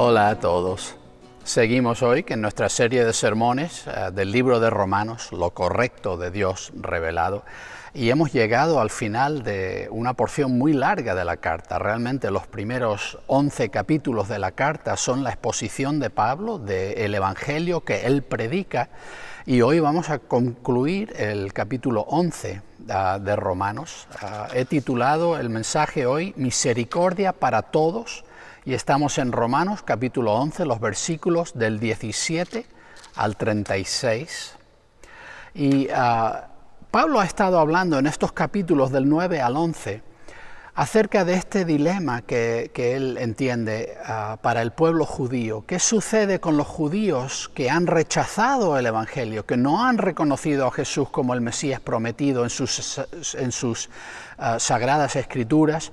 Hola a todos. Seguimos hoy en nuestra serie de sermones del libro de Romanos, Lo correcto de Dios revelado, y hemos llegado al final de una porción muy larga de la carta. Realmente los primeros 11 capítulos de la carta son la exposición de Pablo del Evangelio que él predica, y hoy vamos a concluir el capítulo 11 de Romanos. He titulado el mensaje hoy Misericordia para todos, y estamos en Romanos capítulo 11, los versículos del 17 al 36. Y Pablo ha estado hablando en estos capítulos del 9 al 11 acerca de este dilema que él entiende para el pueblo judío. ¿Qué sucede con los judíos que han rechazado el Evangelio, que no han reconocido a Jesús como el Mesías prometido en sus sagradas escrituras,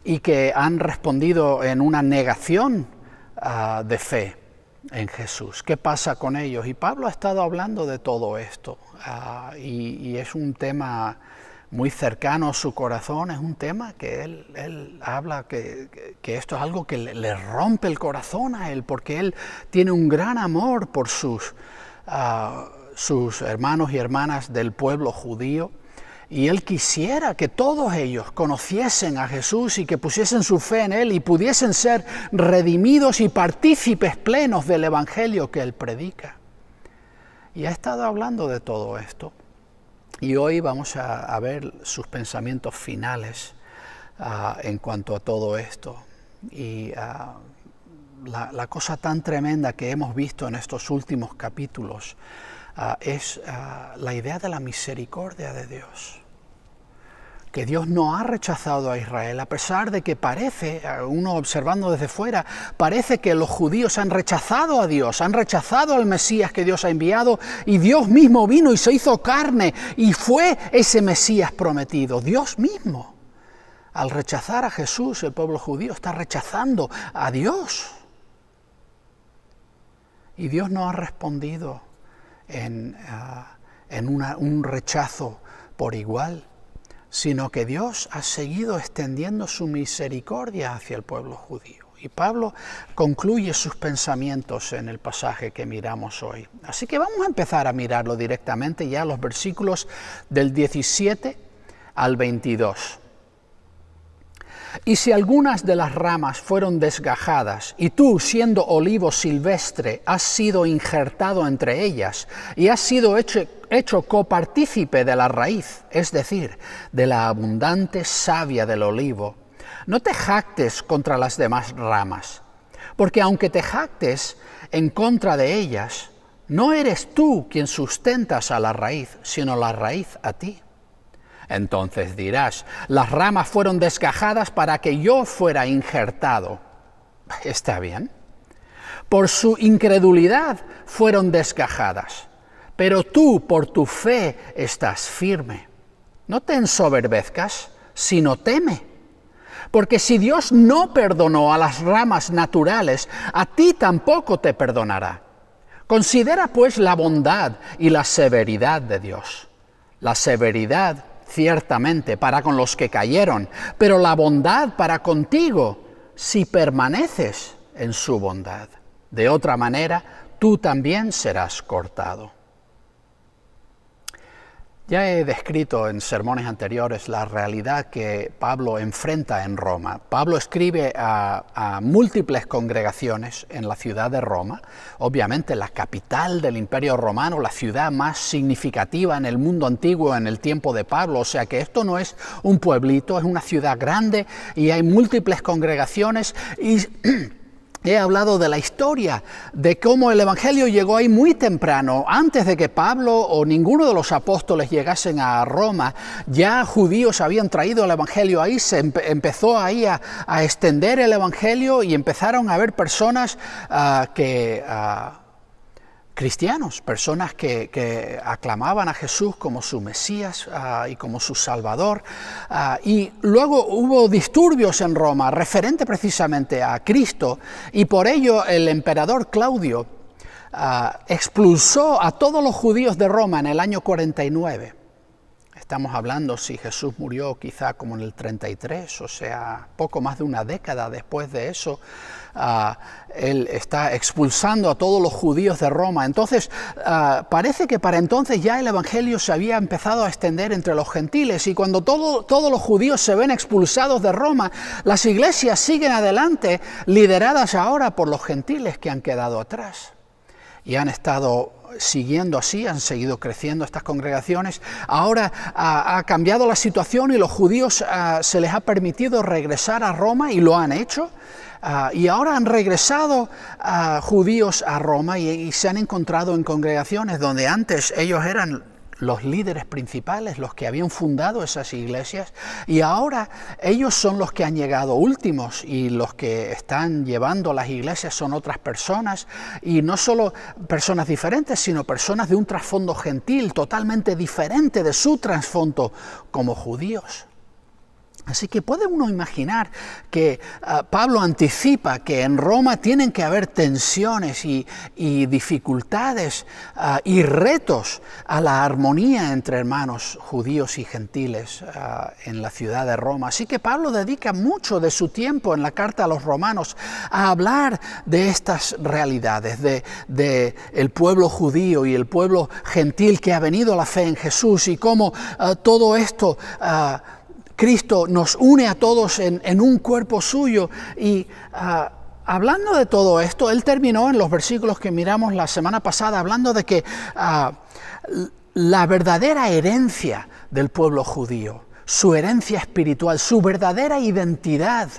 y que han respondido en una negación de fe en Jesús? ¿Qué pasa con ellos? Y Pablo ha estado hablando de todo esto, y es un tema muy cercano a su corazón. Es un tema que él habla que esto es algo que le rompe el corazón a él, porque él tiene un gran amor por sus hermanos y hermanas del pueblo judío. Y él quisiera que todos ellos conociesen a Jesús y que pusiesen su fe en él y pudiesen ser redimidos y partícipes plenos del Evangelio que él predica. Y ha estado hablando de todo esto. Y hoy vamos a ver sus pensamientos finales en cuanto a todo esto. Y la cosa tan tremenda que hemos visto en estos últimos capítulos es la idea de la misericordia de Dios. Que Dios no ha rechazado a Israel, a pesar de que parece, uno observando desde fuera, parece que los judíos han rechazado a Dios, han rechazado al Mesías que Dios ha enviado, y Dios mismo vino y se hizo carne y fue ese Mesías prometido. Dios mismo, al rechazar a Jesús, el pueblo judío está rechazando a Dios. Y Dios no ha respondido en un rechazo por igual, sino que Dios ha seguido extendiendo su misericordia hacia el pueblo judío. Y Pablo concluye sus pensamientos en el pasaje que miramos hoy. Así que vamos a empezar a mirarlo directamente ya los versículos del 17 al 22. Y si algunas de las ramas fueron desgajadas, y tú, siendo olivo silvestre, has sido injertado entre ellas, y has sido hecho copartícipe de la raíz, es decir, de la abundante savia del olivo, no te jactes contra las demás ramas, porque aunque te jactes en contra de ellas, no eres tú quien sustentas a la raíz, sino la raíz a ti. Entonces dirás, las ramas fueron desgajadas para que yo fuera injertado. ¿Está bien? Por su incredulidad fueron desgajadas, pero tú por tu fe estás firme. No te ensoberbezcas, sino teme. Porque si Dios no perdonó a las ramas naturales, a ti tampoco te perdonará. Considera pues la bondad y la severidad de Dios. La severidad ciertamente para con los que cayeron, pero la bondad para contigo si permaneces en su bondad. De otra manera, tú también serás cortado. Ya he descrito en sermones anteriores la realidad que Pablo enfrenta en Roma. Pablo escribe a múltiples congregaciones en la ciudad de Roma, obviamente la capital del Imperio Romano, la ciudad más significativa en el mundo antiguo en el tiempo de Pablo. O sea que esto no es un pueblito, es una ciudad grande y hay múltiples congregaciones. Y he hablado de la historia, de cómo el Evangelio llegó ahí muy temprano. Antes de que Pablo o ninguno de los apóstoles llegasen a Roma, ya judíos habían traído el Evangelio ahí, se empezó ahí a extender el Evangelio y empezaron a haber personas cristianos, personas que aclamaban a Jesús como su Mesías y como su Salvador. Y luego hubo disturbios en Roma referente precisamente a Cristo, y por ello el emperador Claudio expulsó a todos los judíos de Roma en el año 49. Estamos hablando si Jesús murió quizá como en el 33, o sea, poco más de una década después de eso. Él está expulsando a todos los judíos de Roma. Entonces, parece que para entonces ya el evangelio se había empezado a extender entre los gentiles, y cuando todos los judíos se ven expulsados de Roma, las iglesias siguen adelante, lideradas ahora por los gentiles que han quedado atrás. Y han estado siguiendo así, han seguido creciendo estas congregaciones. Ahora ha cambiado la situación y los judíos se les ha permitido regresar a Roma, y lo han hecho. Y ahora han regresado judíos a Roma y se han encontrado en congregaciones donde antes ellos eran los líderes principales, los que habían fundado esas iglesias, y ahora ellos son los que han llegado últimos, y los que están llevando las iglesias son otras personas, y no solo personas diferentes, sino personas de un trasfondo gentil totalmente diferente de su trasfondo como judíos. Así que puede uno imaginar que Pablo anticipa que en Roma tienen que haber tensiones y dificultades y retos a la armonía entre hermanos judíos y gentiles en la ciudad de Roma. Así que Pablo dedica mucho de su tiempo en la carta a los romanos a hablar de estas realidades, de el pueblo judío y el pueblo gentil que ha venido a la fe en Jesús, y cómo todo esto Cristo nos une a todos en un cuerpo suyo. Y hablando de todo esto, él terminó en los versículos que miramos la semana pasada, hablando de que la verdadera herencia del pueblo judío, su herencia espiritual, su verdadera identidad,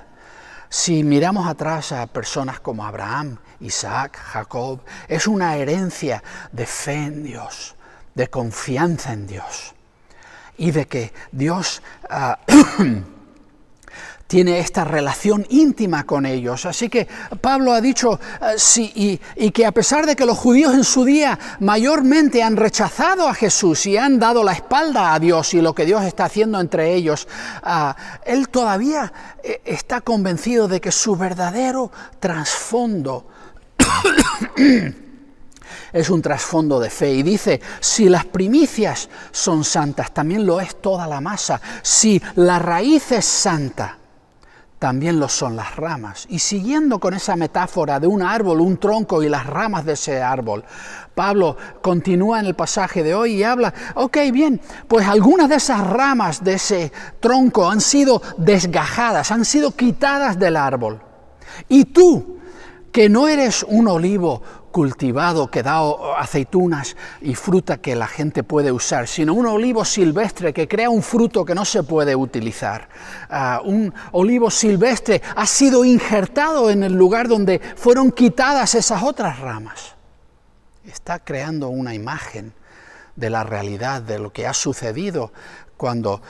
si miramos atrás a personas como Abraham, Isaac, Jacob, es una herencia de fe en Dios, de confianza en Dios, y de que Dios tiene esta relación íntima con ellos. Así que Pablo ha dicho, y que a pesar de que los judíos en su día mayormente han rechazado a Jesús y han dado la espalda a Dios y lo que Dios está haciendo entre ellos, él todavía está convencido de que su verdadero trasfondo es un trasfondo de fe, y dice, si las primicias son santas, también lo es toda la masa. Si la raíz es santa, también lo son las ramas. Y siguiendo con esa metáfora de un árbol, un tronco y las ramas de ese árbol, Pablo continúa en el pasaje de hoy y habla, ok, bien, pues algunas de esas ramas de ese tronco han sido desgajadas, han sido quitadas del árbol. Y tú, que no eres un olivo cultivado que da aceitunas y fruta que la gente puede usar, sino un olivo silvestre que crea un fruto que no se puede utilizar. Un olivo silvestre ha sido injertado en el lugar donde fueron quitadas esas otras ramas. Está creando una imagen de la realidad, de lo que ha sucedido cuando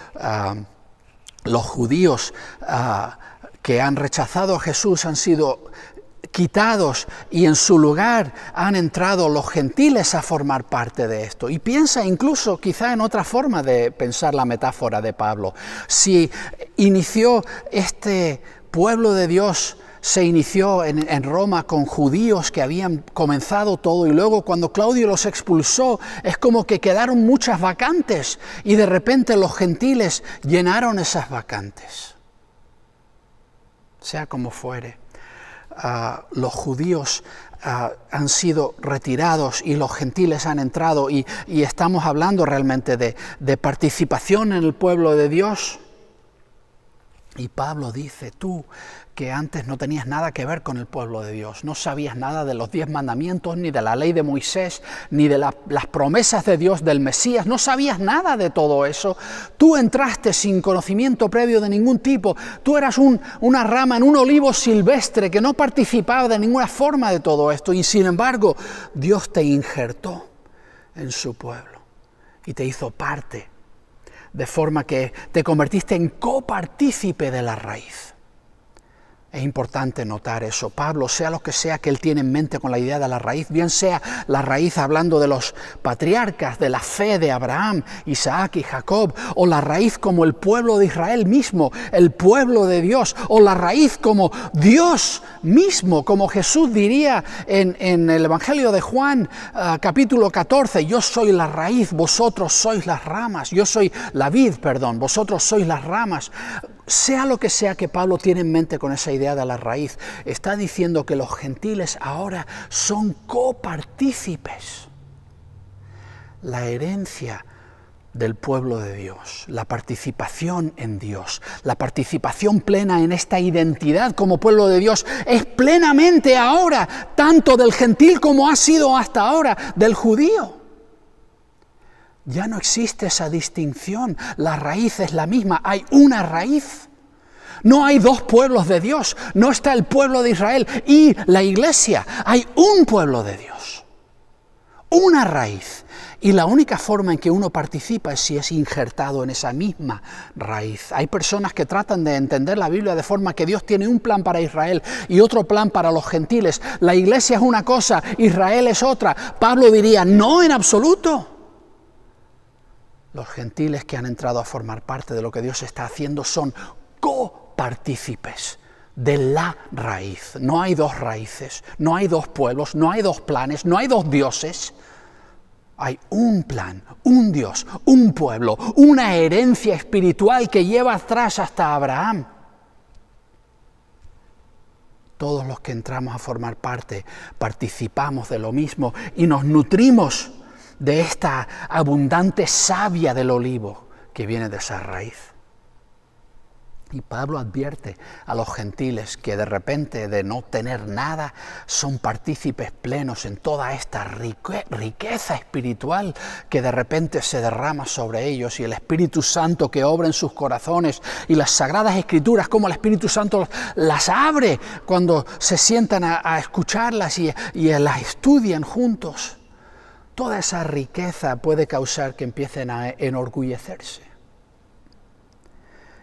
los judíos que han rechazado a Jesús han sido quitados, y en su lugar han entrado los gentiles a formar parte de esto. Y piensa incluso quizá en otra forma de pensar la metáfora de Pablo. Si inició este pueblo de Dios, se inició en Roma con judíos que habían comenzado todo, y luego cuando Claudio los expulsó es como que quedaron muchas vacantes y de repente los gentiles llenaron esas vacantes. Sea como fuere, los judíos han sido retirados y los gentiles han entrado, y estamos hablando realmente de participación en el pueblo de Dios. Y Pablo dice, tú que antes no tenías nada que ver con el pueblo de Dios, no sabías nada de los 10 mandamientos, ni de la ley de Moisés, ni de las promesas de Dios del Mesías, no sabías nada de todo eso. Tú entraste sin conocimiento previo de ningún tipo, tú eras una rama en un olivo silvestre que no participaba de ninguna forma de todo esto, y sin embargo Dios te injertó en su pueblo y te hizo parte, de forma que te convertiste en copartícipe de la raíz. Es importante notar eso. Pablo, sea lo que sea que él tiene en mente con la idea de la raíz, bien sea la raíz hablando de los patriarcas, de la fe de Abraham, Isaac y Jacob, o la raíz como el pueblo de Israel mismo, el pueblo de Dios, o la raíz como Dios mismo, como Jesús diría en el Evangelio de Juan, capítulo 14, yo soy la raíz, vosotros sois las ramas, yo soy la vid, perdón, vosotros sois las ramas. Sea lo que sea que Pablo tiene en mente con esa idea de la raíz, está diciendo que los gentiles ahora son copartícipes. La herencia del pueblo de Dios, la participación en Dios, la participación plena en esta identidad como pueblo de Dios, es plenamente ahora, tanto del gentil como ha sido hasta ahora del judío. Ya no existe esa distinción, la raíz es la misma, hay una raíz. No hay dos pueblos de Dios, no está el pueblo de Israel y la iglesia, hay un pueblo de Dios, una raíz. Y la única forma en que uno participa es si es injertado en esa misma raíz. Hay personas que tratan de entender la Biblia de forma que Dios tiene un plan para Israel y otro plan para los gentiles. La iglesia es una cosa, Israel es otra. Pablo diría, no en absoluto. Los gentiles que han entrado a formar parte de lo que Dios está haciendo son copartícipes de la raíz. No hay dos raíces, no hay dos pueblos, no hay dos planes, no hay dos dioses. Hay un plan, un Dios, un pueblo, una herencia espiritual que lleva atrás hasta Abraham. Todos los que entramos a formar parte participamos de lo mismo y nos nutrimos de esta abundante savia del olivo que viene de esa raíz. Y Pablo advierte a los gentiles que de repente de no tener nada son partícipes plenos en toda esta riqueza espiritual que de repente se derrama sobre ellos, y el Espíritu Santo que obra en sus corazones y las Sagradas Escrituras, como el Espíritu Santo las abre cuando se sientan a escucharlas y las estudian juntos. Toda esa riqueza puede causar que empiecen a enorgullecerse.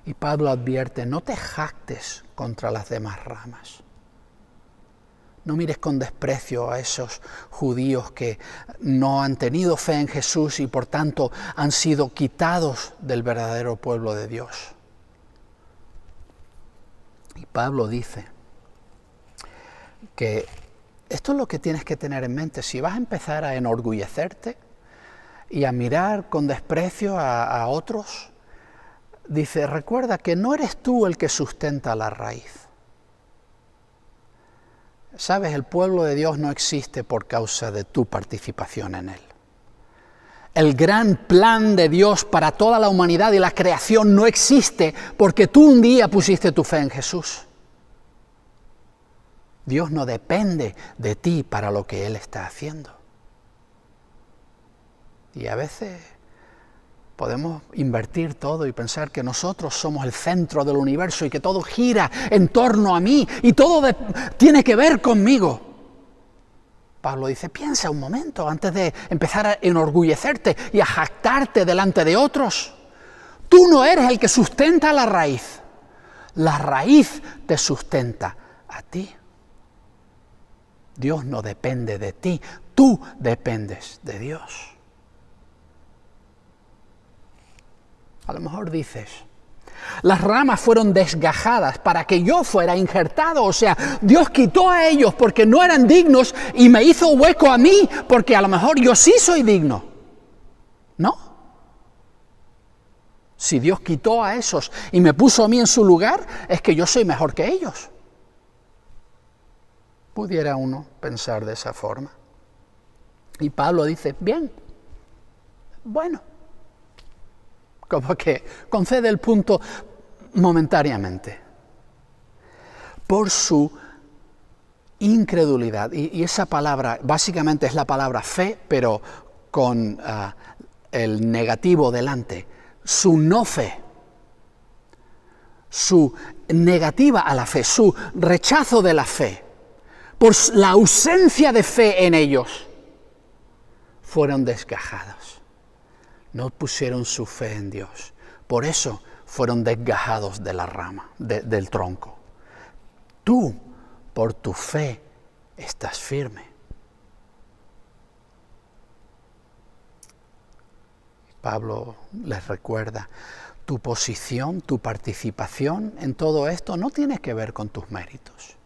Y Pablo advierte, no te jactes contra las demás ramas. No mires con desprecio a esos judíos que no han tenido fe en Jesús y por tanto han sido quitados del verdadero pueblo de Dios. Y Pablo dice que esto es lo que tienes que tener en mente. Si vas a empezar a enorgullecerte y a mirar con desprecio a otros, dice, recuerda que no eres tú el que sustenta la raíz. Sabes, el pueblo de Dios no existe por causa de tu participación en él. El gran plan de Dios para toda la humanidad y la creación no existe porque tú un día pusiste tu fe en Jesús. Dios no depende de ti para lo que Él está haciendo. Y a veces podemos invertir todo y pensar que nosotros somos el centro del universo y que todo gira en torno a mí y todo tiene que ver conmigo. Pablo dice, piensa un momento antes de empezar a enorgullecerte y a jactarte delante de otros. Tú no eres el que sustenta la raíz te sustenta a ti. Dios no depende de ti, tú dependes de Dios. A lo mejor dices, las ramas fueron desgajadas para que yo fuera injertado, o sea, Dios quitó a ellos porque no eran dignos y me hizo hueco a mí porque a lo mejor yo sí soy digno. ¿No? Si Dios quitó a esos y me puso a mí en su lugar, es que yo soy mejor que ellos. Pudiera uno pensar de esa forma. Y Pablo dice, bien, bueno, como que concede el punto momentáneamente. Por su incredulidad, y esa palabra básicamente es la palabra fe, pero con el negativo delante, su no fe, su negativa a la fe, su rechazo de la fe, por la ausencia de fe en ellos, fueron desgajados. No pusieron su fe en Dios. Por eso fueron desgajados de la rama, del tronco. Tú, por tu fe, estás firme. Pablo les recuerda, tu posición, tu participación en todo esto no tiene que ver con tus méritos.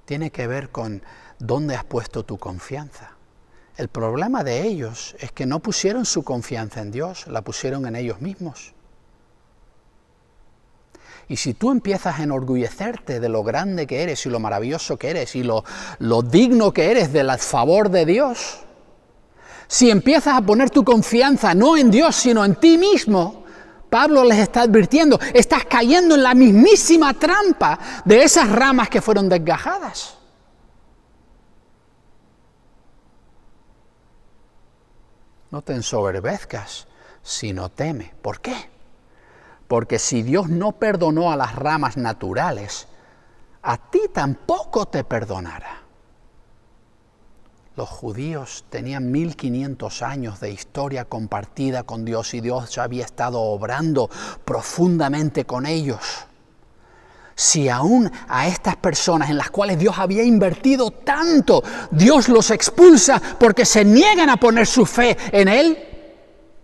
Tiene que ver con dónde has puesto tu confianza. El problema de ellos es que no pusieron su confianza en Dios, la pusieron en ellos mismos. Y si tú empiezas a enorgullecerte de lo grande que eres y lo maravilloso que eres y lo digno que eres del favor de Dios, si empiezas a poner tu confianza no en Dios sino en ti mismo, Pablo les está advirtiendo, estás cayendo en la mismísima trampa de esas ramas que fueron desgajadas. No te ensoberbezcas, sino teme. ¿Por qué? Porque si Dios no perdonó a las ramas naturales, a ti tampoco te perdonará. Los judíos tenían 1500 años de historia compartida con Dios y Dios ya había estado obrando profundamente con ellos. Si aún a estas personas en las cuales Dios había invertido tanto, Dios los expulsa porque se niegan a poner su fe en Él,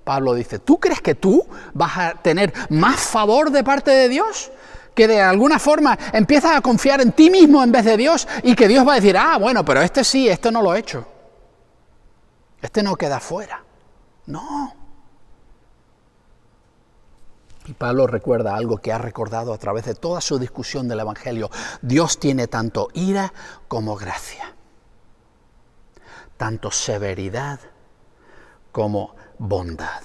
Pablo dice, ¿tú crees que tú vas a tener más favor de parte de Dios? Que de alguna forma empiezas a confiar en ti mismo en vez de Dios y que Dios va a decir, bueno, pero este sí, este no lo he hecho. Este no queda fuera. No. Y Pablo recuerda algo que ha recordado a través de toda su discusión del Evangelio. Dios tiene tanto ira como gracia, tanto severidad como bondad.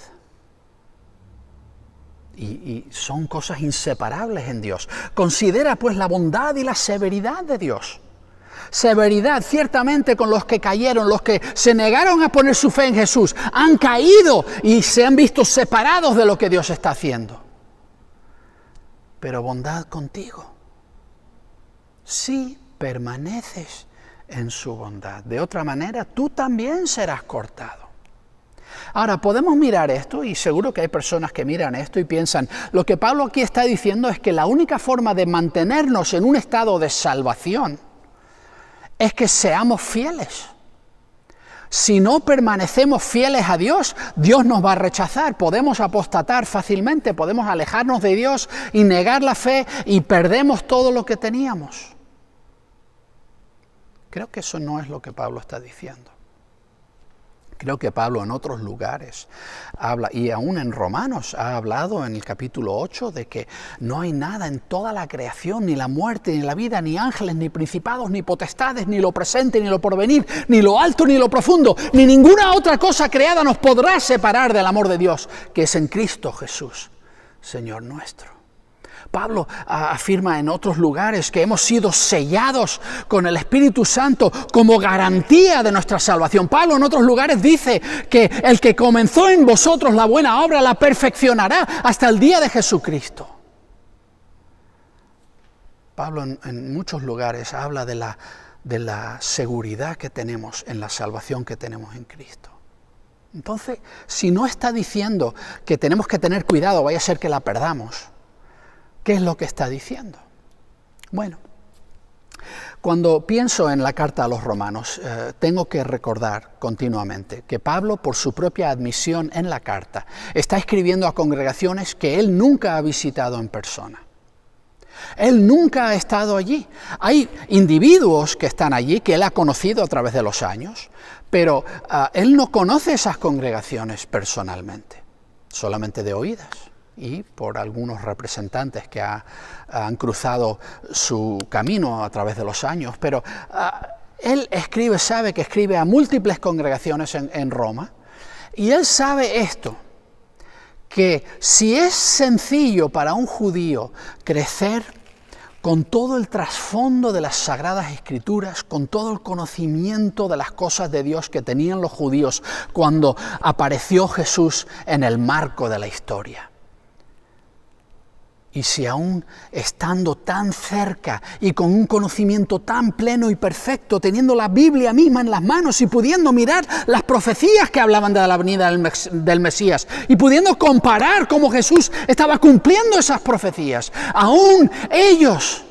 Y son cosas inseparables en Dios. Considera pues la bondad y la severidad de Dios. Severidad ciertamente con los que cayeron, los que se negaron a poner su fe en Jesús, han caído y se han visto separados de lo que Dios está haciendo. Pero bondad contigo, si permaneces en su bondad. De otra manera, tú también serás cortado. Ahora, podemos mirar esto, y seguro que hay personas que miran esto y piensan, lo que Pablo aquí está diciendo es que la única forma de mantenernos en un estado de salvación es que seamos fieles. Si no permanecemos fieles a Dios, Dios nos va a rechazar, podemos apostatar fácilmente, podemos alejarnos de Dios y negar la fe y perdemos todo lo que teníamos. Creo que eso no es lo que Pablo está diciendo. Creo que Pablo en otros lugares habla, y aún en Romanos ha hablado en el capítulo 8 de que no hay nada en toda la creación, ni la muerte, ni la vida, ni ángeles, ni principados, ni potestades, ni lo presente, ni lo porvenir, ni lo alto, ni lo profundo, ni ninguna otra cosa creada nos podrá separar del amor de Dios, que es en Cristo Jesús, Señor nuestro. Pablo afirma en otros lugares que hemos sido sellados con el Espíritu Santo como garantía de nuestra salvación. Pablo en otros lugares dice que el que comenzó en vosotros la buena obra la perfeccionará hasta el día de Jesucristo. Pablo en muchos lugares habla de la seguridad que tenemos en la salvación que tenemos en Cristo. Entonces, si no está diciendo que tenemos que tener cuidado, vaya a ser que la perdamos, ¿qué es lo que está diciendo? Bueno, cuando pienso en la carta a los romanos, tengo que recordar continuamente que Pablo, por su propia admisión en la carta, está escribiendo a congregaciones que él nunca ha visitado en persona. Él nunca ha estado allí. Hay individuos que están allí, que él ha conocido a través de los años, pero él no conoce esas congregaciones personalmente, solamente de oídas. Y por algunos representantes que han cruzado su camino a través de los años, pero él sabe que escribe a múltiples congregaciones en Roma, y él sabe esto, que si es sencillo para un judío crecer con todo el trasfondo de las Sagradas Escrituras, con todo el conocimiento de las cosas de Dios que tenían los judíos cuando apareció Jesús en el marco de la historia. Y si aún estando tan cerca y con un conocimiento tan pleno y perfecto, teniendo la Biblia misma en las manos y pudiendo mirar las profecías que hablaban de la venida del Mesías y pudiendo comparar cómo Jesús estaba cumpliendo esas profecías, aún ellos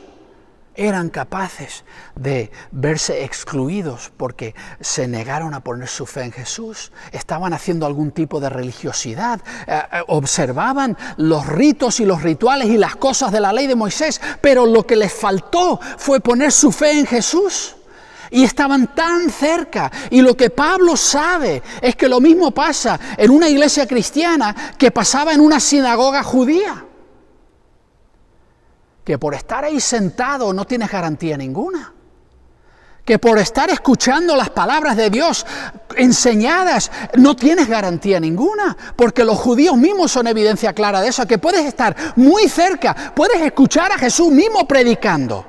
eran capaces de verse excluidos porque se negaron a poner su fe en Jesús. Estaban haciendo algún tipo de religiosidad, observaban los ritos y los rituales y las cosas de la ley de Moisés, pero lo que les faltó fue poner su fe en Jesús. Y estaban tan cerca. Y lo que Pablo sabe es que lo mismo pasa en una iglesia cristiana que pasaba en una sinagoga judía. Que por estar ahí sentado no tienes garantía ninguna. Que por estar escuchando las palabras de Dios enseñadas no tienes garantía ninguna. Porque los judíos mismos son evidencia clara de eso. Que puedes estar muy cerca, puedes escuchar a Jesús mismo predicando.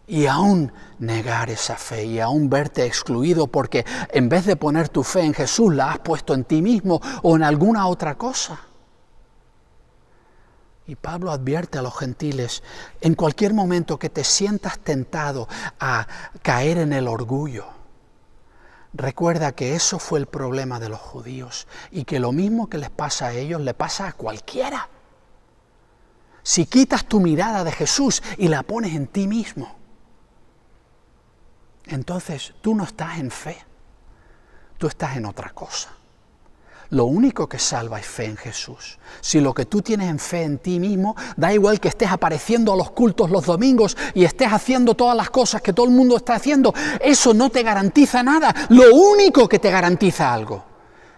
Y aún negar esa fe y aún verte excluido porque en vez de poner tu fe en Jesús la has puesto en ti mismo o en alguna otra cosa. Y Pablo advierte a los gentiles, en cualquier momento que te sientas tentado a caer en el orgullo, recuerda que eso fue el problema de los judíos y que lo mismo que les pasa a ellos le pasa a cualquiera. Si quitas tu mirada de Jesús y la pones en ti mismo, entonces tú no estás en fe, tú estás en otra cosa. Lo único que salva es fe en Jesús. Si lo que tú tienes en fe en ti mismo, da igual que estés apareciendo a los cultos los domingos y estés haciendo todas las cosas que todo el mundo está haciendo, eso no te garantiza nada. Lo único que te garantiza algo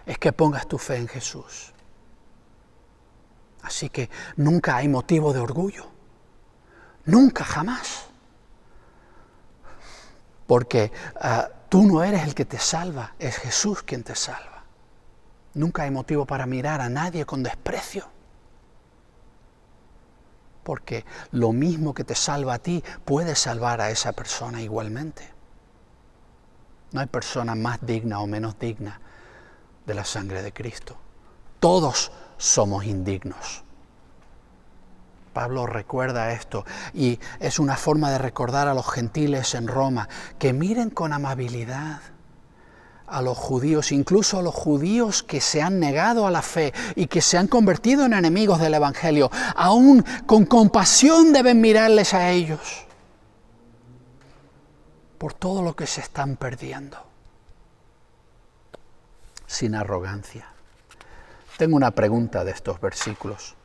es que pongas tu fe en Jesús. Así que nunca hay motivo de orgullo. Nunca, jamás. Porque tú no eres el que te salva, es Jesús quien te salva. Nunca hay motivo para mirar a nadie con desprecio. Porque lo mismo que te salva a ti puede salvar a esa persona igualmente. No hay persona más digna o menos digna de la sangre de Cristo. Todos somos indignos. Pablo recuerda esto y es una forma de recordar a los gentiles en Roma que miren con amabilidad a los judíos, incluso a los judíos que se han negado a la fe y que se han convertido en enemigos del Evangelio. Aún con compasión deben mirarles a ellos por todo lo que se están perdiendo, sin arrogancia. Tengo una pregunta de estos versículos.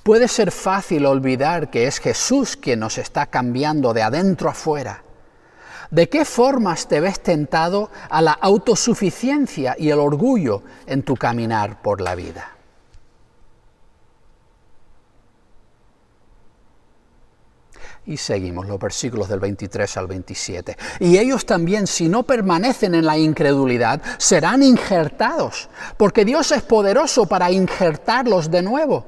Puede ser fácil olvidar que es Jesús quien nos está cambiando de adentro a afuera. ¿De qué formas te ves tentado a la autosuficiencia y el orgullo en tu caminar por la vida? Y seguimos los versículos del 23 al 27. Y ellos también, si no permanecen en la incredulidad, serán injertados, porque Dios es poderoso para injertarlos de nuevo.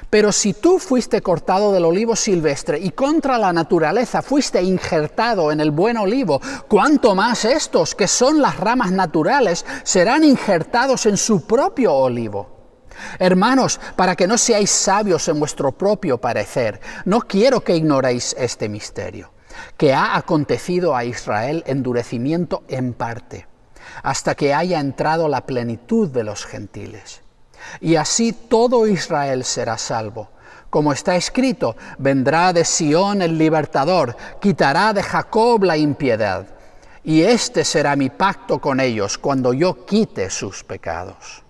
Pero si tú fuiste cortado del olivo silvestre y contra la naturaleza fuiste injertado en el buen olivo, ¿cuánto más estos, que son las ramas naturales, serán injertados en su propio olivo? Hermanos, para que no seáis sabios en vuestro propio parecer, no quiero que ignoréis este misterio, que ha acontecido a Israel endurecimiento en parte, hasta que haya entrado la plenitud de los gentiles. Y así todo Israel será salvo. Como está escrito, vendrá de Sión el libertador, quitará de Jacob la impiedad. Y este será mi pacto con ellos cuando yo quite sus pecados.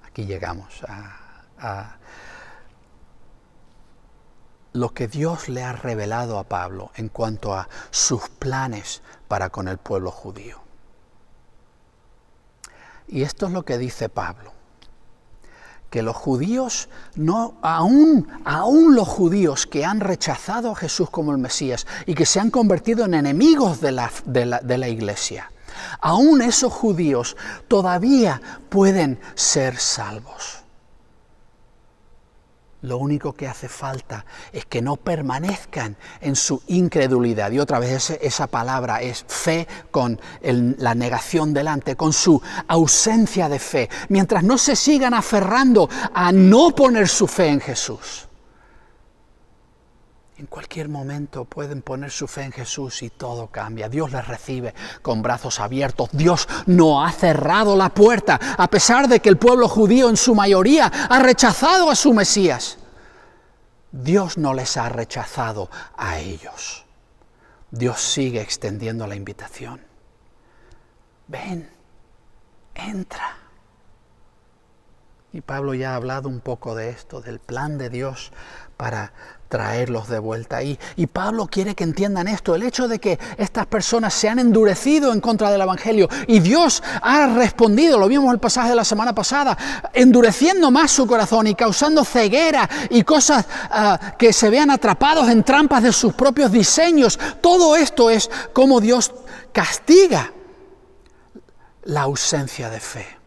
Aquí llegamos a lo que Dios le ha revelado a Pablo en cuanto a sus planes para con el pueblo judío. Y esto es lo que dice Pablo, que los judíos, aún los judíos que han rechazado a Jesús como el Mesías y que se han convertido en enemigos de la iglesia, aún esos judíos todavía pueden ser salvos. Lo único que hace falta es que no permanezcan en su incredulidad. Y otra vez esa palabra es fe con la negación delante, con su ausencia de fe. Mientras no se sigan aferrando a no poner su fe en Jesús. En cualquier momento pueden poner su fe en Jesús y todo cambia. Dios les recibe con brazos abiertos. Dios no ha cerrado la puerta, a pesar de que el pueblo judío en su mayoría ha rechazado a su Mesías. Dios no les ha rechazado a ellos. Dios sigue extendiendo la invitación. Ven, entra. Y Pablo ya ha hablado un poco de esto, del plan de Dios para traerlos de vuelta ahí. Y Pablo quiere que entiendan esto, el hecho de que estas personas se han endurecido en contra del Evangelio y Dios ha respondido, lo vimos en el pasaje de la semana pasada, endureciendo más su corazón y causando ceguera y cosas que se vean atrapados en trampas de sus propios diseños. Todo esto es como Dios castiga la ausencia de fe.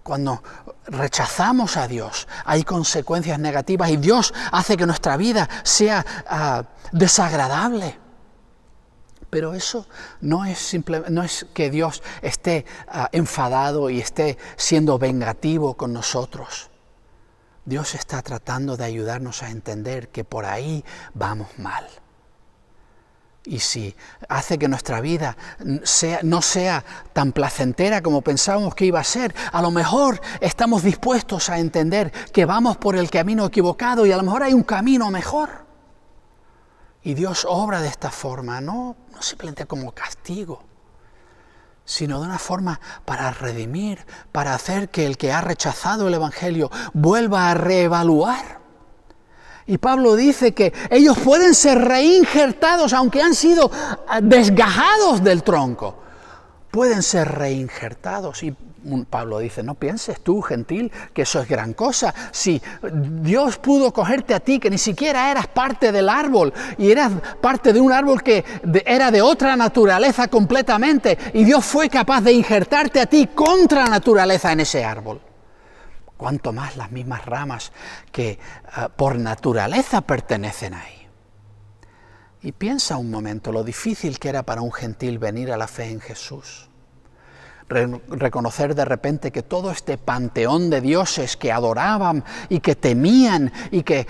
Cuando rechazamos a Dios, hay consecuencias negativas y Dios hace que nuestra vida sea desagradable. Pero eso no es que Dios esté enfadado y esté siendo vengativo con nosotros. Dios está tratando de ayudarnos a entender que por ahí vamos mal. Y si hace que nuestra vida no sea tan placentera como pensábamos que iba a ser, a lo mejor estamos dispuestos a entender que vamos por el camino equivocado y a lo mejor hay un camino mejor. Y Dios obra de esta forma, no simplemente como castigo, sino de una forma para redimir, para hacer que el que ha rechazado el Evangelio vuelva a reevaluar. Y Pablo dice que ellos pueden ser reinjertados, aunque han sido desgajados del tronco. Pueden ser reinjertados. Y Pablo dice, no pienses tú, gentil, que eso es gran cosa. Si Dios pudo cogerte a ti, que ni siquiera eras parte del árbol, y eras parte de un árbol que era de otra naturaleza completamente, y Dios fue capaz de injertarte a ti contra la naturaleza en ese árbol. Cuanto más las mismas ramas que por naturaleza pertenecen ahí. Y piensa un momento lo difícil que era para un gentil venir a la fe en Jesús. Reconocer de repente que todo este panteón de dioses que adoraban y que temían y que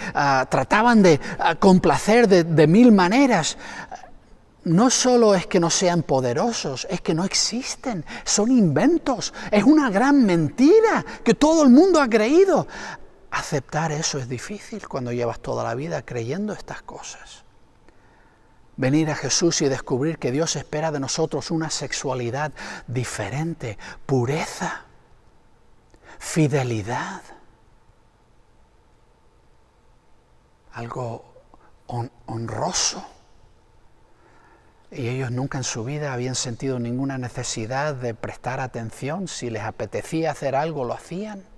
trataban de complacer de mil maneras, no solo es que no sean poderosos, es que no existen, son inventos, es una gran mentira que todo el mundo ha creído. Aceptar eso es difícil cuando llevas toda la vida creyendo estas cosas. Venir a Jesús y descubrir que Dios espera de nosotros una sexualidad diferente, pureza, fidelidad, algo honroso. Y ellos nunca en su vida habían sentido ninguna necesidad de prestar atención. Si les apetecía hacer algo, lo hacían.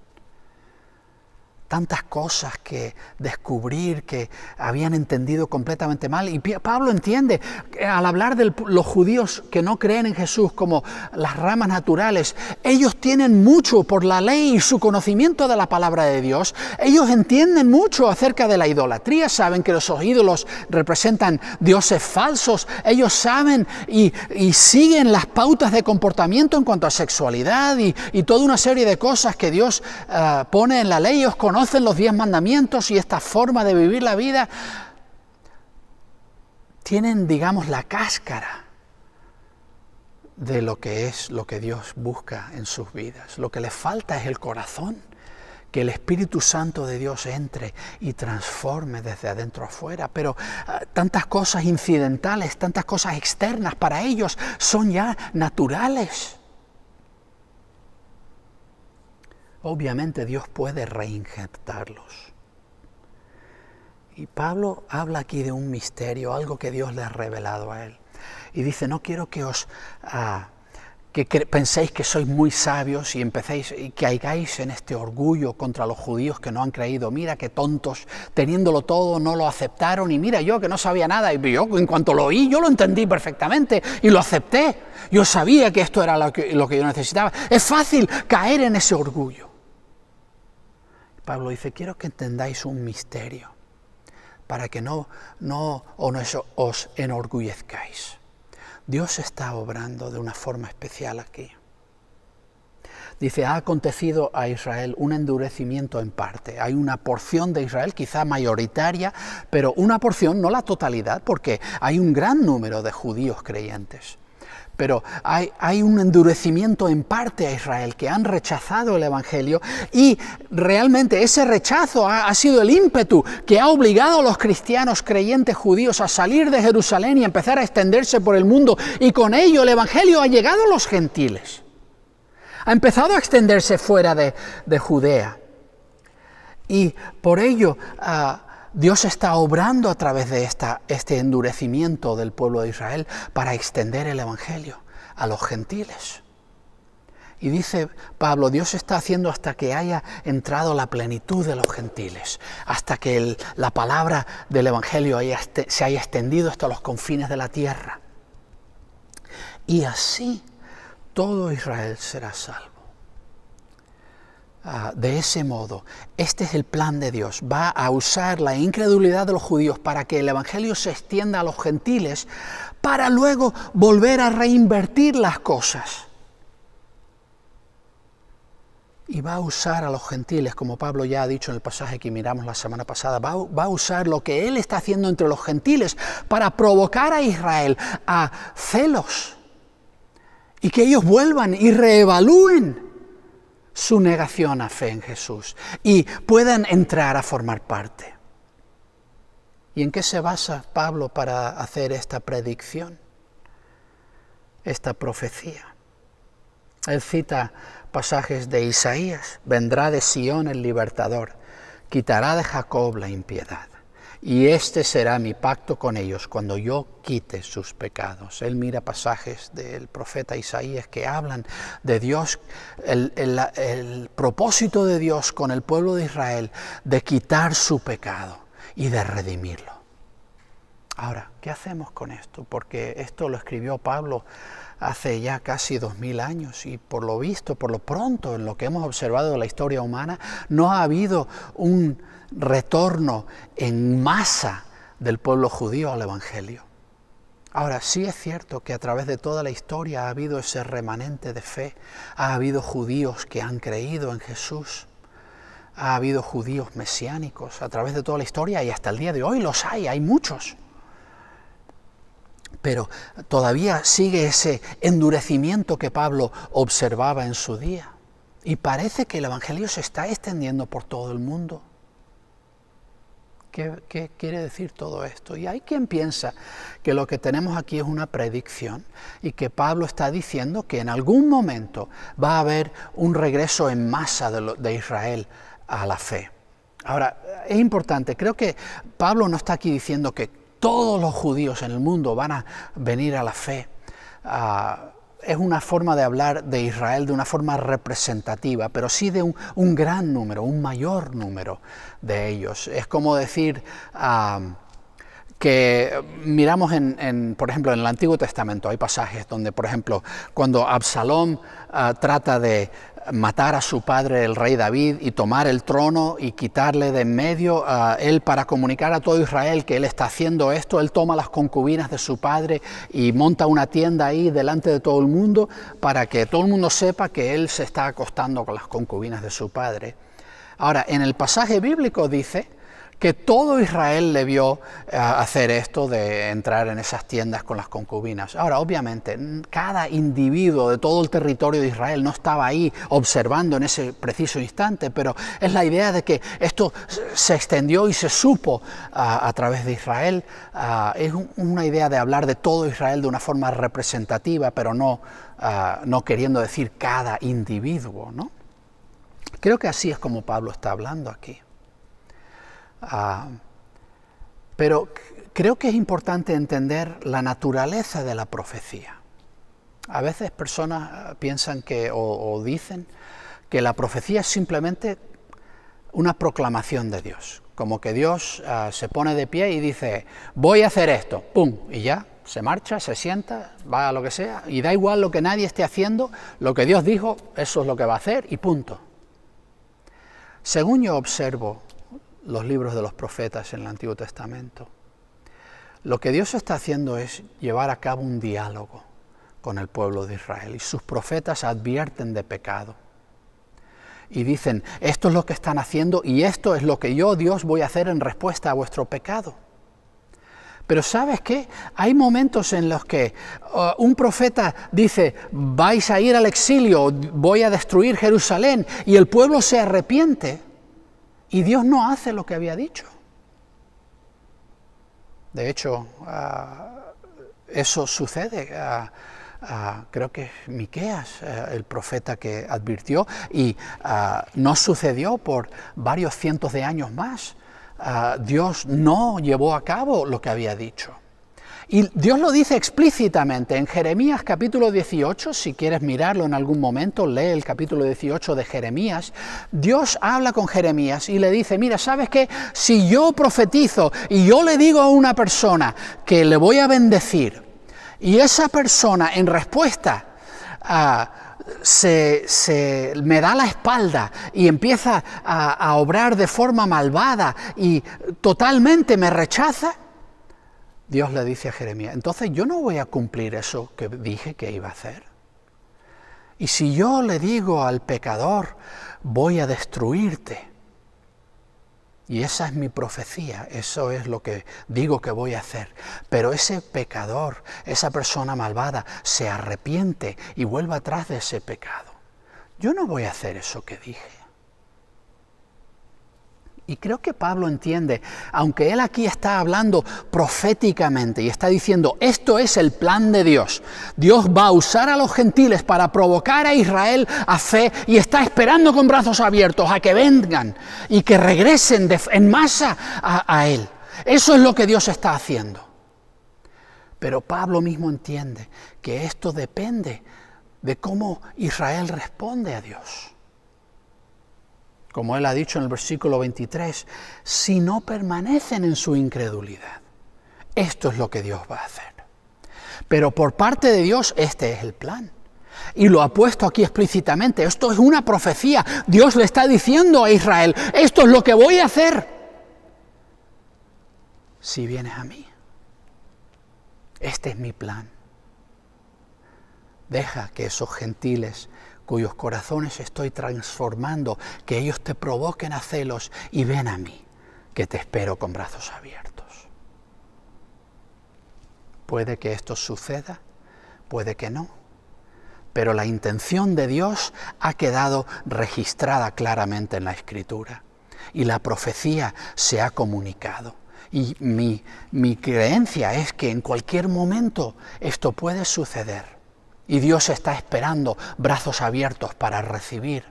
Tantas cosas que descubrir que habían entendido completamente mal. Y Pablo entiende, al hablar de los judíos que no creen en Jesús como las ramas naturales, ellos tienen mucho por la ley y su conocimiento de la palabra de Dios. Ellos entienden mucho acerca de la idolatría, saben que los ídolos representan dioses falsos. Ellos saben y siguen las pautas de comportamiento en cuanto a sexualidad y toda una serie de cosas que Dios pone en la ley. Ellos conocen los 10 mandamientos y esta forma de vivir la vida. Tienen, digamos, la cáscara de lo que es lo que Dios busca en sus vidas. Lo que les falta es el corazón, que el Espíritu Santo de Dios entre y transforme desde adentro afuera. Pero tantas cosas incidentales, tantas cosas externas para ellos son ya naturales. Obviamente Dios puede reinjertarlos. Y Pablo habla aquí de un misterio, algo que Dios le ha revelado a él. Y dice, no quiero que penséis que sois muy sabios y empecéis y que caigáis en este orgullo contra los judíos que no han creído. Mira qué tontos, teniéndolo todo no lo aceptaron, y mira yo que no sabía nada, y yo en cuanto lo oí yo lo entendí perfectamente y lo acepté. Yo sabía que esto era lo que yo necesitaba. Es fácil caer en ese orgullo. Pablo dice, quiero que entendáis un misterio para que no os enorgullezcáis. Dios está obrando de una forma especial aquí. Dice, ha acontecido a Israel un endurecimiento en parte. Hay una porción de Israel, quizá mayoritaria, pero una porción, no la totalidad, porque hay un gran número de judíos creyentes. Pero hay un endurecimiento en parte a Israel, que han rechazado el Evangelio, y realmente ese rechazo ha sido el ímpetu que ha obligado a los cristianos creyentes judíos a salir de Jerusalén y empezar a extenderse por el mundo, y con ello el Evangelio ha llegado a los gentiles. Ha empezado a extenderse fuera de Judea. Y por ello Dios está obrando a través de este endurecimiento del pueblo de Israel para extender el Evangelio a los gentiles. Y dice Pablo, Dios está haciendo hasta que haya entrado la plenitud de los gentiles, hasta que la palabra del Evangelio se haya extendido hasta los confines de la tierra. Y así todo Israel será salvo. De ese modo, este es el plan de Dios. Va a usar la incredulidad de los judíos para que el Evangelio se extienda a los gentiles, para luego volver a reinvertir las cosas. Y va a usar a los gentiles, como Pablo ya ha dicho en el pasaje que miramos la semana pasada, va a usar lo que él está haciendo entre los gentiles para provocar a Israel a celos, y que ellos vuelvan y reevalúen su negación a fe en Jesús y puedan entrar a formar parte. ¿Y en qué se basa Pablo para hacer esta predicción, esta profecía? Él cita pasajes de Isaías: vendrá de Sión el libertador, quitará de Jacob la impiedad, y este será mi pacto con ellos cuando yo quite sus pecados. Él mira pasajes del profeta Isaías que hablan de Dios, el propósito de Dios con el pueblo de Israel de quitar su pecado y de redimirlo. Ahora, ¿qué hacemos con esto? Porque esto lo escribió Pablo hace ya casi 2000 años, y por lo visto, por lo pronto, en lo que hemos observado de la historia humana, no ha habido un retorno en masa del pueblo judío al Evangelio. Ahora, sí es cierto que a través de toda la historia ha habido ese remanente de fe, ha habido judíos que han creído en Jesús, ha habido judíos mesiánicos a través de toda la historia, y hasta el día de hoy los hay muchos. Pero todavía sigue ese endurecimiento que Pablo observaba en su día, y parece que el Evangelio se está extendiendo por todo el mundo. ¿Qué quiere decir todo esto? Y hay quien piensa que lo que tenemos aquí es una predicción, y que Pablo está diciendo que en algún momento va a haber un regreso en masa de Israel a la fe. Ahora, es importante, creo que Pablo no está aquí diciendo que todos los judíos en el mundo van a venir a la fe. Es una forma de hablar de Israel de una forma representativa, pero sí de un gran número, un mayor número de ellos. Es como decir que miramos por ejemplo, en el Antiguo Testamento hay pasajes donde, por ejemplo, cuando Absalom trata de matar a su padre, el rey David, y tomar el trono y quitarle de en medio, él, para comunicar a todo Israel que él está haciendo esto, él toma las concubinas de su padre y monta una tienda ahí delante de todo el mundo para que todo el mundo sepa que él se está acostando con las concubinas de su padre. Ahora, en el pasaje bíblico dice que todo Israel le vio hacer esto de entrar en esas tiendas con las concubinas. Ahora, obviamente, cada individuo de todo el territorio de Israel no estaba ahí observando en ese preciso instante, pero es la idea de que esto se extendió y se supo a través de Israel. Es una idea de hablar de todo Israel de una forma representativa, pero no queriendo decir cada individuo, ¿no? Creo que así es como Pablo está hablando aquí. Pero creo que es importante entender la naturaleza de la profecía. A veces personas piensan o dicen que la profecía es simplemente una proclamación de Dios, como que Dios se pone de pie y dice: voy a hacer esto, ¡pum!, y ya, se marcha, se sienta, va a lo que sea, y da igual lo que nadie esté haciendo, lo que Dios dijo, eso es lo que va a hacer, y punto. Según yo observo los libros de los profetas en el Antiguo Testamento, lo que Dios está haciendo es llevar a cabo un diálogo con el pueblo de Israel, y sus profetas advierten de pecado y dicen: esto es lo que están haciendo y esto es lo que yo, Dios, voy a hacer en respuesta a vuestro pecado. Pero ¿sabes qué? Hay momentos en los que un profeta dice, vais a ir al exilio, voy a destruir Jerusalén, y el pueblo se arrepiente, y Dios no hace lo que había dicho. De hecho, eso sucede. Creo que es Miqueas, el profeta que advirtió, y no sucedió por varios cientos de años más. Dios no llevó a cabo lo que había dicho. Y Dios lo dice explícitamente en Jeremías capítulo 18, si quieres mirarlo en algún momento, lee el capítulo 18 de Jeremías. Dios habla con Jeremías y le dice, mira, ¿sabes qué? Si yo profetizo y yo le digo a una persona que le voy a bendecir, y esa persona en respuesta me da la espalda y empieza a obrar de forma malvada y totalmente me rechaza, Dios le dice a Jeremías, entonces yo no voy a cumplir eso que dije que iba a hacer. Y si yo le digo al pecador, voy a destruirte, y esa es mi profecía, eso es lo que digo que voy a hacer. Pero ese pecador, esa persona malvada, se arrepiente y vuelve atrás de ese pecado. Yo no voy a hacer eso que dije. Y creo que Pablo entiende, aunque él aquí está hablando proféticamente y está diciendo, esto es el plan de Dios. Dios va a usar a los gentiles para provocar a Israel a fe y está esperando con brazos abiertos a que vengan y que regresen en masa a él. Eso es lo que Dios está haciendo. Pero Pablo mismo entiende que esto depende de cómo Israel responde a Dios. Como él ha dicho en el versículo 23, si no permanecen en su incredulidad, esto es lo que Dios va a hacer. Pero por parte de Dios, este es el plan. Y lo ha puesto aquí explícitamente, esto es una profecía. Dios le está diciendo a Israel, esto es lo que voy a hacer. Si vienes a mí, este es mi plan. Deja que esos gentiles cuyos corazones estoy transformando, que ellos te provoquen a celos y ven a mí, que te espero con brazos abiertos. Puede que esto suceda, puede que no, pero la intención de Dios ha quedado registrada claramente en la Escritura y la profecía se ha comunicado. Y mi creencia es que en cualquier momento esto puede suceder. Y Dios está esperando brazos abiertos para recibir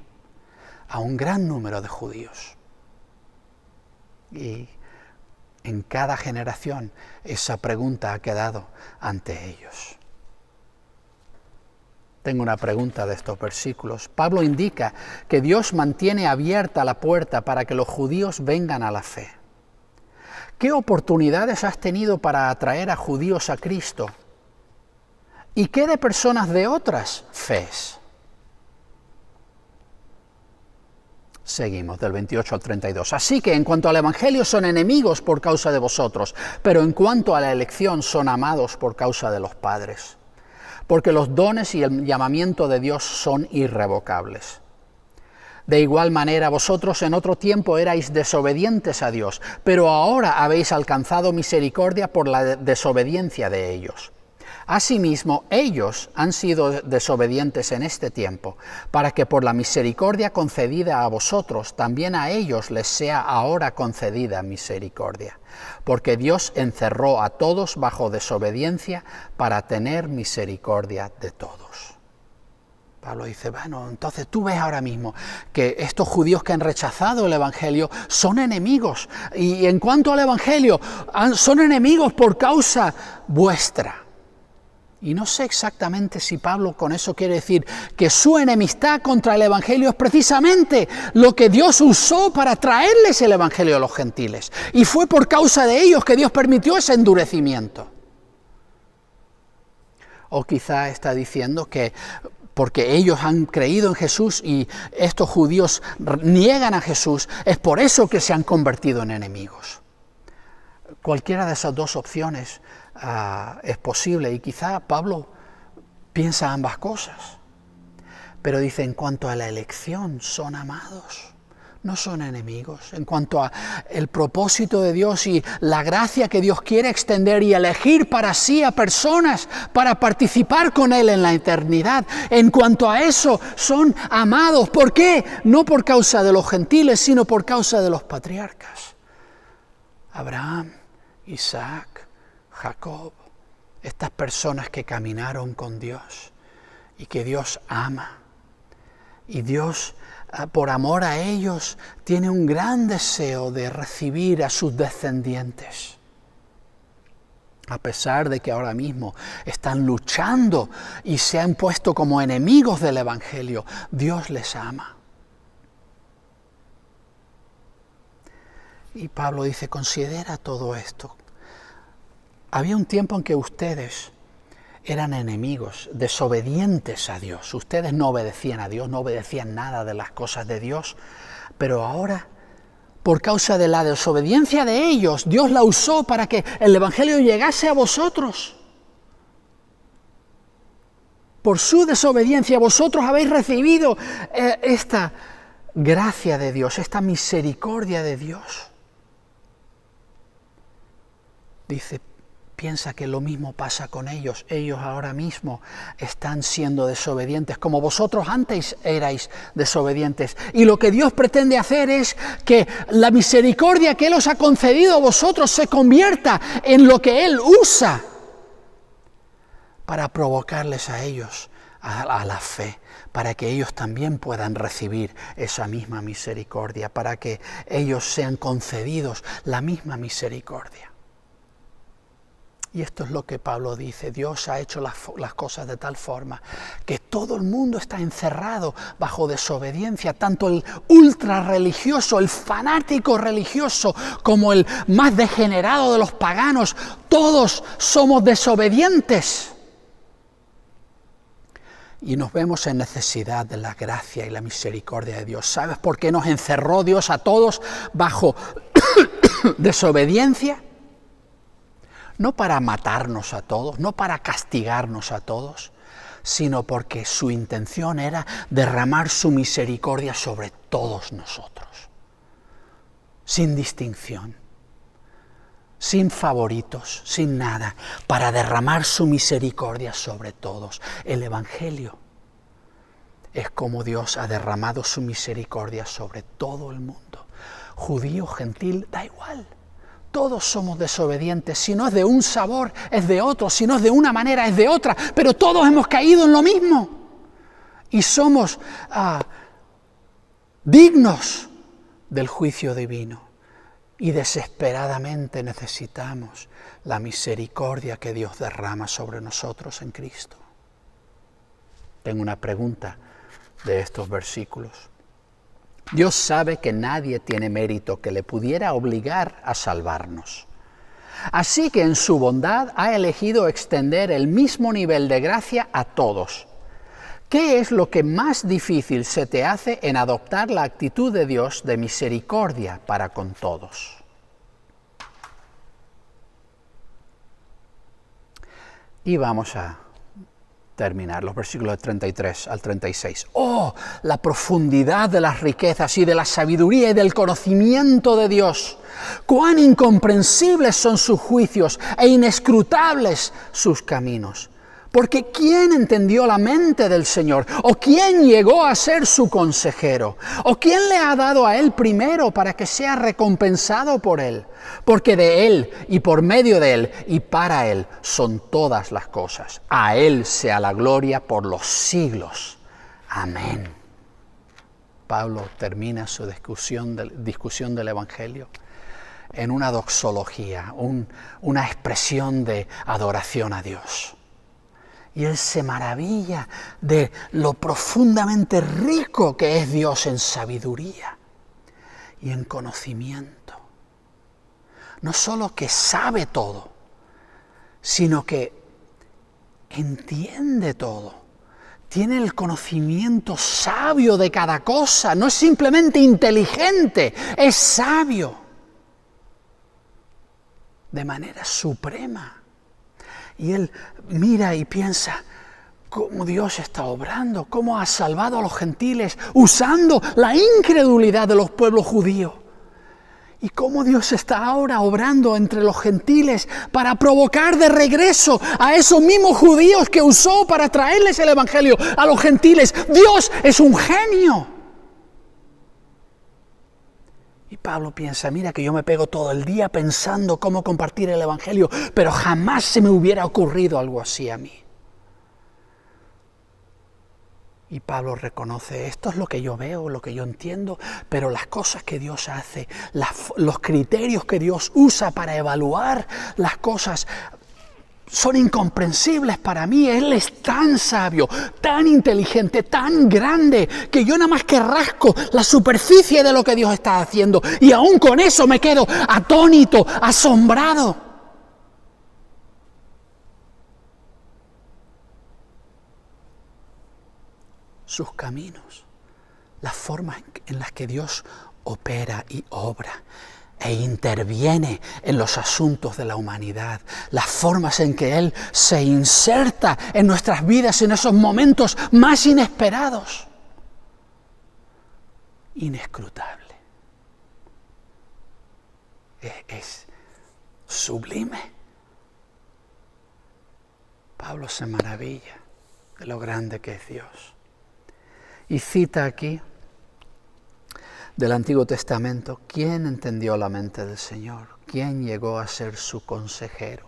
a un gran número de judíos. Y en cada generación esa pregunta ha quedado ante ellos. Tengo una pregunta de estos versículos. Pablo indica que Dios mantiene abierta la puerta para que los judíos vengan a la fe. ¿Qué oportunidades has tenido para atraer a judíos a Cristo? ¿Y qué de personas de otras fes? Seguimos del 28 al 32. Así que en cuanto al Evangelio son enemigos por causa de vosotros, pero en cuanto a la elección son amados por causa de los padres. Porque los dones y el llamamiento de Dios son irrevocables. De igual manera vosotros en otro tiempo erais desobedientes a Dios, pero ahora habéis alcanzado misericordia por la desobediencia de ellos. Asimismo, ellos han sido desobedientes en este tiempo, para que por la misericordia concedida a vosotros, también a ellos les sea ahora concedida misericordia. Porque Dios encerró a todos bajo desobediencia para tener misericordia de todos. Pablo dice, bueno, entonces tú ves ahora mismo que estos judíos que han rechazado el Evangelio son enemigos. Y en cuanto al Evangelio, son enemigos por causa vuestra. Y no sé exactamente si Pablo con eso quiere decir que su enemistad contra el Evangelio es precisamente lo que Dios usó para traerles el Evangelio a los gentiles. Y fue por causa de ellos que Dios permitió ese endurecimiento. O quizá está diciendo que porque ellos han creído en Jesús y estos judíos niegan a Jesús, es por eso que se han convertido en enemigos. Cualquiera de esas dos opciones es posible y quizá Pablo piensa ambas cosas. Pero dice, en cuanto a la elección, son amados no son enemigos. En cuanto a el propósito de Dios y la gracia que Dios quiere extender y elegir para sí a personas para participar con Él en la eternidad, en cuanto a eso son amados. ¿Por qué? No por causa de los gentiles, sino por causa de los patriarcas. Abraham, Isaac, Jacob, estas personas que caminaron con Dios y que Dios ama. Y Dios, por amor a ellos, tiene un gran deseo de recibir a sus descendientes. A pesar de que ahora mismo están luchando y se han puesto como enemigos del Evangelio, Dios les ama. Y Pablo dice, considera todo esto. Había un tiempo en que ustedes eran enemigos, desobedientes a Dios. Ustedes no obedecían a Dios, no obedecían nada de las cosas de Dios. Pero ahora, por causa de la desobediencia de ellos, Dios la usó para que el Evangelio llegase a vosotros. Por su desobediencia vosotros habéis recibido esta gracia de Dios, esta misericordia de Dios. Dice, piensa que lo mismo pasa con ellos. Ellos ahora mismo están siendo desobedientes, como vosotros antes erais desobedientes. Y lo que Dios pretende hacer es que la misericordia que Él os ha concedido a vosotros se convierta en lo que Él usa para provocarles a ellos a la fe, para que ellos también puedan recibir esa misma misericordia, para que ellos sean concedidos la misma misericordia. Y esto es lo que Pablo dice, Dios ha hecho las cosas de tal forma que todo el mundo está encerrado bajo desobediencia, tanto el ultra religioso, el fanático religioso, como el más degenerado de los paganos, todos somos desobedientes. Y nos vemos en necesidad de la gracia y la misericordia de Dios. ¿Sabes por qué nos encerró Dios a todos bajo desobediencia? No para matarnos a todos, no para castigarnos a todos, sino porque su intención era derramar su misericordia sobre todos nosotros, sin distinción, sin favoritos, sin nada, para derramar su misericordia sobre todos. El Evangelio es como Dios ha derramado su misericordia sobre todo el mundo. Judío, gentil, da igual. Todos somos desobedientes, si no es de un sabor, es de otro, si no es de una manera, es de otra, pero todos hemos caído en lo mismo y somos dignos del juicio divino y desesperadamente necesitamos la misericordia que Dios derrama sobre nosotros en Cristo. Tengo una pregunta de estos versículos. Dios sabe que nadie tiene mérito que le pudiera obligar a salvarnos. Así que en su bondad ha elegido extender el mismo nivel de gracia a todos. ¿Qué es lo que más difícil se te hace en adoptar la actitud de Dios de misericordia para con todos? Y vamos a terminar los versículos de 33 al 36. ¡Oh, la profundidad de las riquezas y de la sabiduría y del conocimiento de Dios! ¡Cuán incomprensibles son sus juicios e inescrutables sus caminos! Porque ¿quién entendió la mente del Señor? ¿O quién llegó a ser su consejero? ¿O quién le ha dado a Él primero para que sea recompensado por Él? Porque de Él y por medio de Él y para Él son todas las cosas. A Él sea la gloria por los siglos. Amén. Pablo termina su discusión del Evangelio en una doxología, una expresión de adoración a Dios. Y él se maravilla de lo profundamente rico que es Dios en sabiduría y en conocimiento. No solo que sabe todo, sino que entiende todo. Tiene el conocimiento sabio de cada cosa. No es simplemente inteligente, es sabio. De manera suprema. Y él mira y piensa, cómo Dios está obrando, cómo ha salvado a los gentiles usando la incredulidad de los pueblos judíos. Y cómo Dios está ahora obrando entre los gentiles para provocar de regreso a esos mismos judíos que usó para traerles el evangelio a los gentiles. Dios es un genio. Y Pablo piensa, mira que yo me pego todo el día pensando cómo compartir el evangelio, pero jamás se me hubiera ocurrido algo así a mí. Y Pablo reconoce, esto es lo que yo veo, lo que yo entiendo, pero las cosas que Dios hace, los criterios que Dios usa para evaluar las cosas son incomprensibles para mí. Él es tan sabio, tan inteligente, tan grande, que yo nada más que rasco la superficie de lo que Dios está haciendo. Y aún con eso me quedo atónito, asombrado. Sus caminos, las formas en las que Dios opera y obra e interviene en los asuntos de la humanidad, las formas en que Él se inserta en nuestras vidas en esos momentos más inesperados. Inescrutable. Es sublime. Pablo se maravilla de lo grande que es Dios. Y cita aquí del Antiguo Testamento, ¿quién entendió la mente del Señor? ¿Quién llegó a ser su consejero?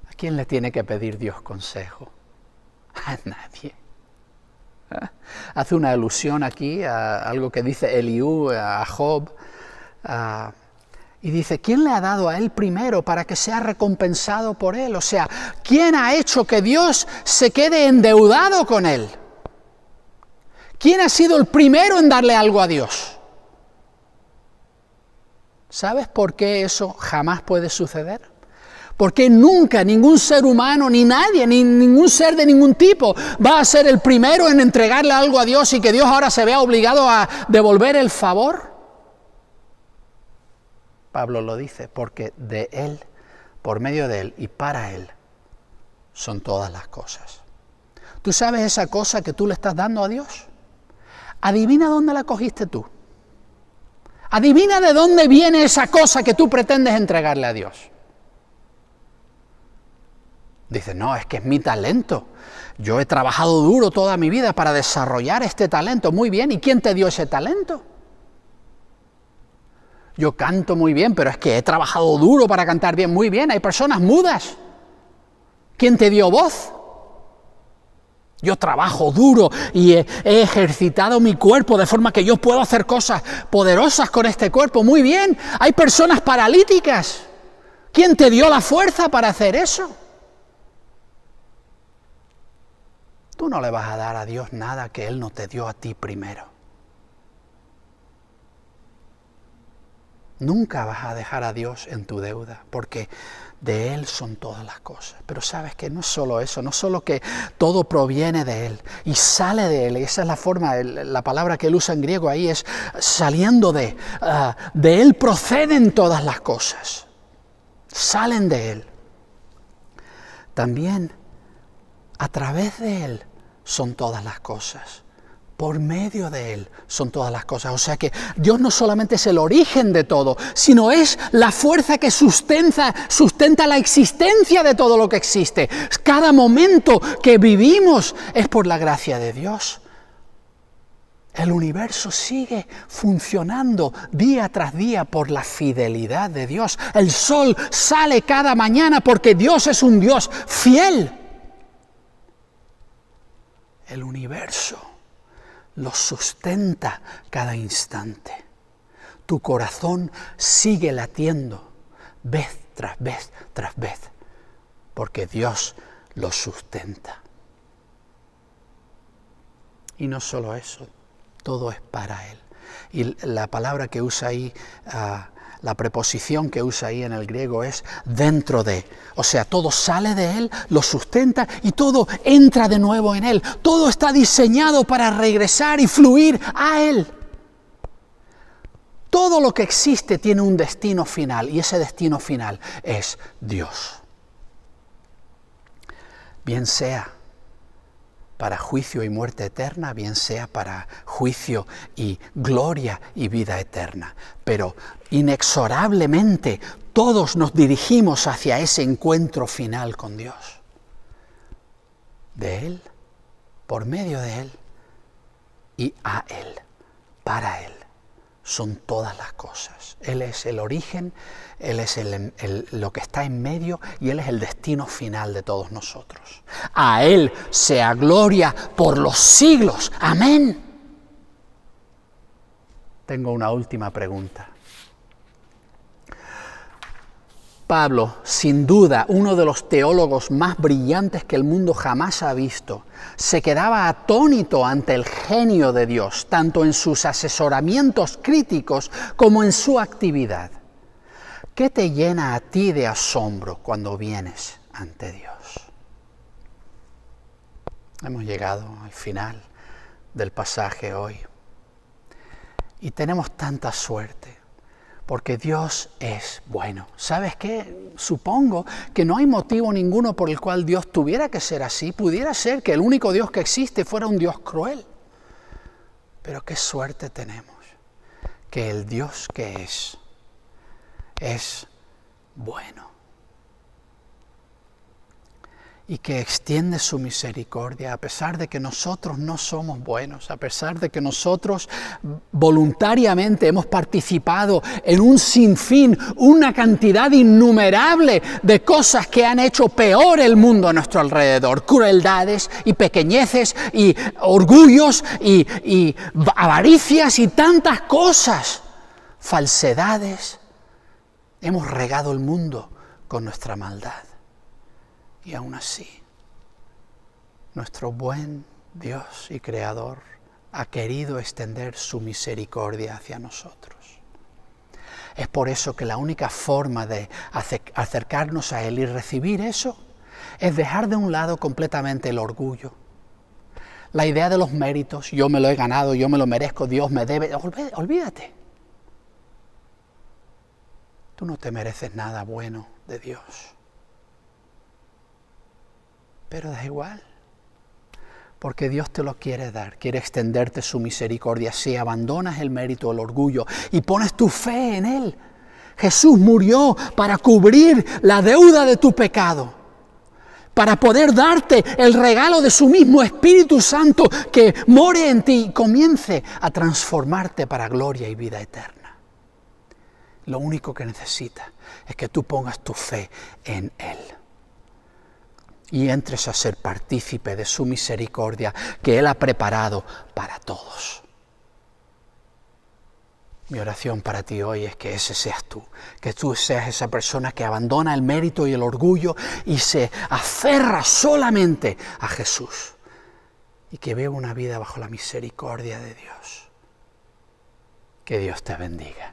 ¿A quién le tiene que pedir Dios consejo? A nadie. Hace una alusión aquí a algo que dice Eliú a Job, y dice, ¿quién le ha dado a él primero para que sea recompensado por él? O sea, ¿quién ha hecho que Dios se quede endeudado con él? ¿Quién ha sido el primero en darle algo a Dios? ¿Sabes por qué eso jamás puede suceder? Porque nunca ningún ser humano, ni nadie, ni ningún ser de ningún tipo va a ser el primero en entregarle algo a Dios y que Dios ahora se vea obligado a devolver el favor. Pablo lo dice, porque de Él, por medio de Él y para Él, son todas las cosas. ¿Tú sabes esa cosa que tú le estás dando a Dios? Adivina dónde la cogiste tú. Adivina de dónde viene esa cosa que tú pretendes entregarle a Dios. Dice, no, es que es mi talento. Yo he trabajado duro toda mi vida para desarrollar este talento. Muy bien, ¿y quién te dio ese talento? Yo canto muy bien, pero es que he trabajado duro para cantar bien. Muy bien, hay personas mudas. ¿Quién te dio voz? Yo trabajo duro y he ejercitado mi cuerpo de forma que yo puedo hacer cosas poderosas con este cuerpo. Muy bien, hay personas paralíticas. ¿Quién te dio la fuerza para hacer eso? Tú no le vas a dar a Dios nada que Él no te dio a ti primero. Nunca vas a dejar a Dios en tu deuda, porque de Él son todas las cosas. Pero sabes que no es solo eso, no solo que todo proviene de Él y sale de Él. Y esa es la forma, la palabra que Él usa en griego ahí es saliendo de Él proceden todas las cosas. Salen de Él. También a través de Él son todas las cosas. Por medio de Él son todas las cosas. O sea que Dios no solamente es el origen de todo, sino es la fuerza que sustenta la existencia de todo lo que existe. Cada momento que vivimos es por la gracia de Dios. El universo sigue funcionando día tras día por la fidelidad de Dios. El sol sale cada mañana porque Dios es un Dios fiel. El universo lo sustenta cada instante. Tu corazón sigue latiendo vez tras vez tras vez, porque Dios lo sustenta. Y no solo eso, todo es para Él. Y la palabra que usa ahí, la preposición que usa ahí en el griego es dentro de. O sea, todo sale de Él, lo sustenta y todo entra de nuevo en Él. Todo está diseñado para regresar y fluir a Él. Todo lo que existe tiene un destino final y ese destino final es Dios. Bien sea para juicio y muerte eterna, bien sea para juicio y gloria y vida eterna. Pero inexorablemente todos nos dirigimos hacia ese encuentro final con Dios. De Él, por medio de Él y a Él, para Él, son todas las cosas. Él es el origen, Él es lo que está en medio y Él es el destino final de todos nosotros. A Él sea gloria por los siglos. Amén. Tengo una última pregunta. Pablo, sin duda, uno de los teólogos más brillantes que el mundo jamás ha visto, se quedaba atónito ante el genio de Dios, tanto en sus asesoramientos críticos como en su actividad. ¿Qué te llena a ti de asombro cuando vienes ante Dios? Hemos llegado al final del pasaje hoy y tenemos tanta suerte. Porque Dios es bueno. ¿Sabes qué? Supongo que no hay motivo ninguno por el cual Dios tuviera que ser así. Pudiera ser que el único Dios que existe fuera un Dios cruel. Pero qué suerte tenemos. Que el Dios que es bueno. Y que extiende su misericordia a pesar de que nosotros no somos buenos, a pesar de que nosotros voluntariamente hemos participado en un sinfín, una cantidad innumerable de cosas que han hecho peor el mundo a nuestro alrededor, crueldades y pequeñeces y orgullos y avaricias y tantas cosas, falsedades. Hemos regado el mundo con nuestra maldad. Y aún así, nuestro buen Dios y Creador ha querido extender su misericordia hacia nosotros. Es por eso que la única forma de acercarnos a Él y recibir eso es dejar de un lado completamente el orgullo. La idea de los méritos, yo me lo he ganado, yo me lo merezco, Dios me debe. Olvídate. Tú no te mereces nada bueno de Dios. Pero da igual, porque Dios te lo quiere dar, quiere extenderte su misericordia si abandonas el mérito, el orgullo y pones tu fe en Él. Jesús murió para cubrir la deuda de tu pecado, para poder darte el regalo de su mismo Espíritu Santo que more en ti y comience a transformarte para gloria y vida eterna. Lo único que necesitas es que tú pongas tu fe en Él. Y entres a ser partícipe de su misericordia que Él ha preparado para todos. Mi oración para ti hoy es que ese seas tú, que tú seas esa persona que abandona el mérito y el orgullo y se aferra solamente a Jesús y que viva una vida bajo la misericordia de Dios. Que Dios te bendiga.